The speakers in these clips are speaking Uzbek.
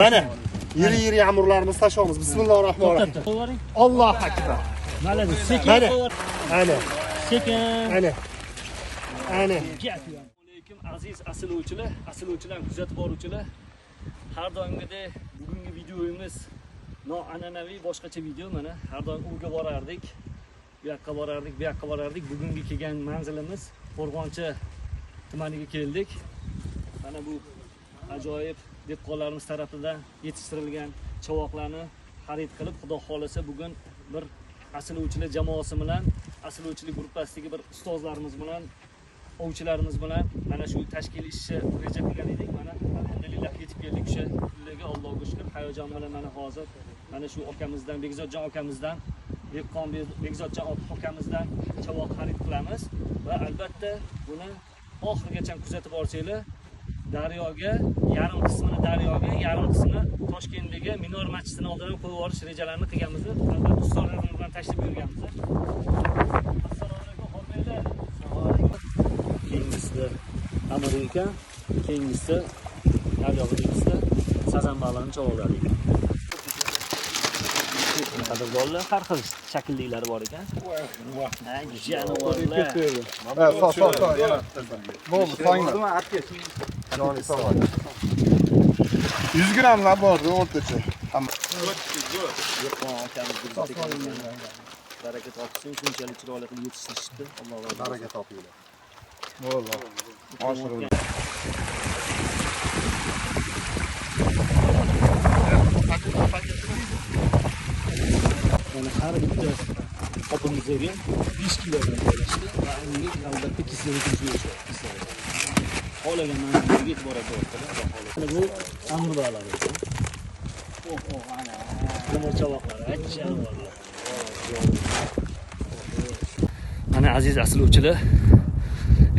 Mana yiri yağmurlarimiz taşıyoruz. Bismillahirrahmanirrahim. Allahu akbar. Maladi, sekin. Ana. Sekin. Ana. Alaykum aziz asıluvchilar, kuzatib boruvchilar. Har doimgidek bugungi videomiz noan'anaviy boshqacha video mana. Har doim uyga borardik. Bu yoqqa borardik. Bugungi kelgan manzilimiz Qo'rg'onchi tumaniga keldik. Mana bu ajoyib dehqonlarimiz tarafidan yetishtirilgan chovoqlarni xarid qilib, xudo xolasa bugun bir asıluvchilar jamoasi bilan, asıluvchilik gruppasidagi bir ustozlarimiz bilan, ovchilarimiz bilan mana shu tashkil ishni reja qilgan edik. Mana alhamdulillah yetib keldik o'sha kunlarga. Allohga shukr. Hayajon bilan mana hozir mana shu akamizdan, Bekzodjon akamizdan, dehqon Bekzodjon akamizdan chovoq xarid qilamiz va albatta buni oxirigacha kuzatib borsanglar, daryoga, yarim qismini daryoga, yarim qismini Toshkentdagi Minor masjidining oldidan qo'yib yuborish rejalarini qilganmiz. Albatta ustozlarimiz bilan tashlab yurganmiz. Assalomu alaykum, hurmatlar. Keyingisi Amerika, keyingisi daryoda sazan baliqni chovoqlari ekan. Qadrdonlar har xil shaklliklari bor ekan. Janovorlar. Bo'ldi, so'nglar. 100 gramlar bordi o'rtacha. Baraka topsin, shunchalik chiroyli qilib yetishtirishdi. Alloh baraka topinglar. Bo'ldi. Oshiring. Mana har bitta qopimizga 5 kilodan bo'lishdi va unga albatta kislorod qo'shiladi. Qolagan manzilga yetib boraveradi. Mana bu amir baliqlari ekan. Ana. Mana chovoqlar, janovorlar. Mana aziz asıluvchilar,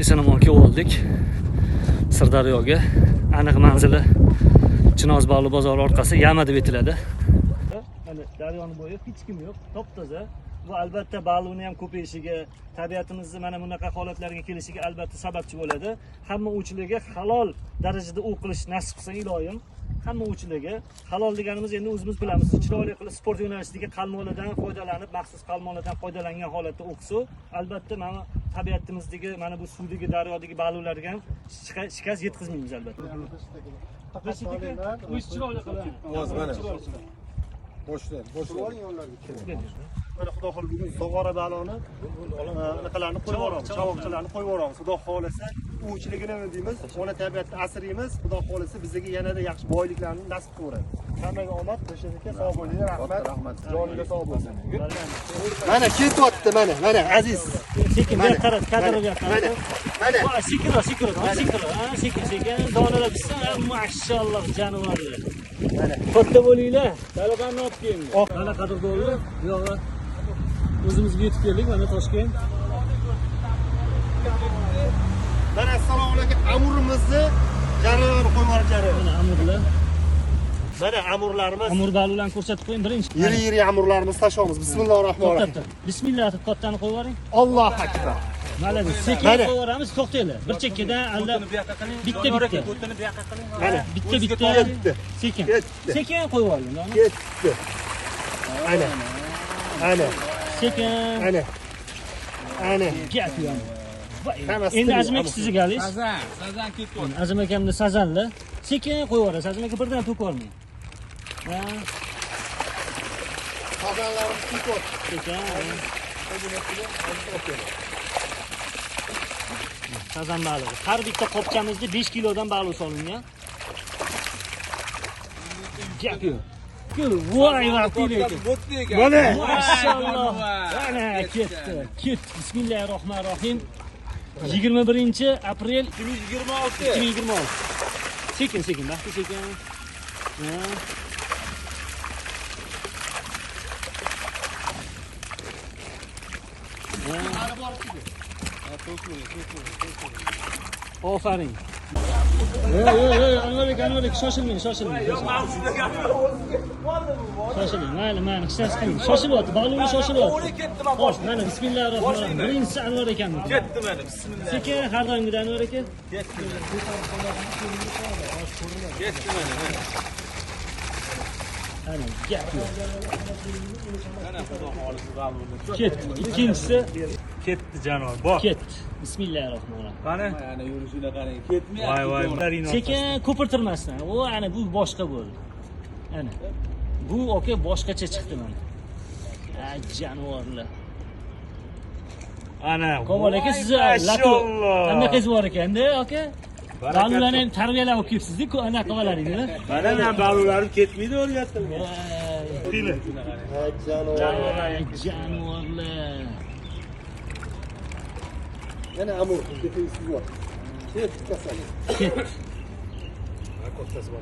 eson-omon kelib oldik Sirdaryoga. Aniq manzili Chinoz bog'li bozori orqasi Yama deb aytiladi. Mana daryoni bo'yi hech kim yo'q, top-toza. Bu albatta baliqning ham ko'payishiga, tabiatimizni mana bunaqa holatlarga kelishiga albatta sababchi bo'ladi. Hamma o'chilarga halol darajada o'q qilish nasib qilsa iloyim. Hamma o'chilarga halol deganimiz endi o'zimiz bilamiz. Chiroyli qilib sport yo'nalishidagi qalmolardan foydalanib, maxsus qalmolardan foydalangan holatda o'qsa, albatta mana tabiatimizdagi, mana bu suvdagi, daryodagi baliqlarga ham shikast yetkazmaymiz albatta. O'z chiroyli qilib. Boshlar. Mana xudo xohlasa bugun sog'ora baliqni anaqalarni qo'yib yuboramiz, chovoqchalarni qo'yib yuboramiz. Xudo xohlasa o'chiligini nima deymiz? Ona tabiatni asraymiz. Xudo xohlasa bizga yanada yaxshi boyliklarni nasib qiladi. Hammaga omad, Rashid aka, sog' bo'linglar. Rahmat. Joniga sog' bo'lsin. Mana ketyapti, mana aziz. Sekin bir taraf kadrga qarab. Mana. Sekin. Donalar bitsa, mashalloh jonivorlar. Mana katta bo'linglar. Talibanni olib keldi. Mana qadrdonlar, yo'g'i o'zimizga yetib keldik mana Toshkent. Mana assalomu alaykum, amurimizni jarayon qo'yib jarayon. Mana amurlar. Mana amurlarimiz. Amur baliqlarni ko'rsatib qo'ying birinchi. Yiri amurlarimiz tashamiz. Bismillahirrohmanirrohim. Bismillah qotdan qo'yib yuboring. Allohu akbar. Maladi, sekin qo'yib yuboramiz, to'xtanglar. Bir chekkadan alla bitta. Mana bitta. Sekin. Sekin qo'yib yuboring. Ketdi. Ana. Sekin. Ana. Gapyam. Endi Azim aka sizga galingiz. Sazan ketdi. Azim akamni sazanlar. Sekin qo'yib yuborasiz. Azim aka birdan to'kib olmang. Sazanlarimiz ketdi. Sekin. Sazan balig'i. Har bitta qopchamizda 5 kilodan baliq solingan. Gap yo'q. Voy vaqtiylar. Mana. Maşallah. Ana ketdi. Bismillahirrohmanirrohim. 21-aprel 2026. Sekin, vaqti sekin. Aferin. Anvarik, shoshilmang. Mayli, hissas qiling. Shoshilyapti, baliqni shoshilyapti. Xo'sh, mana bismillahirrohmanirrohim. Birinchisi Anvar ekanmi? Ketdi mana, bismillah. Sekin, har doimgidek Anvar aka. Ketdi mana. Ana gap yo'q. Mana xudo xolisi g'alvini. Ketdi. Ikkinchisi Ketdi janob. Bor. ketdi. Bismillahirrohmanirrohim. Qani? Mana yurishini qarang. Ketmayapti. Voy voy. Bularning Sekin ko'pirtirmasdan. O ana bu boshqa bo'ldi. Ana. Bu aka boshqacha chiqdi mana. Jonivorlar. ana. Komol aka siz lato qanaqangiz bor ekanda aka? Ba'lularni ham tarbiyalab olib kelibsiz-ku, anaqa qilalaringlar. Mana men balularim ketmaydi o'rgatdim. Pili. Jonivorlar. Yana amur, ketaysiz bor. Ketdi kasal. Ketdi. Kattasi bor.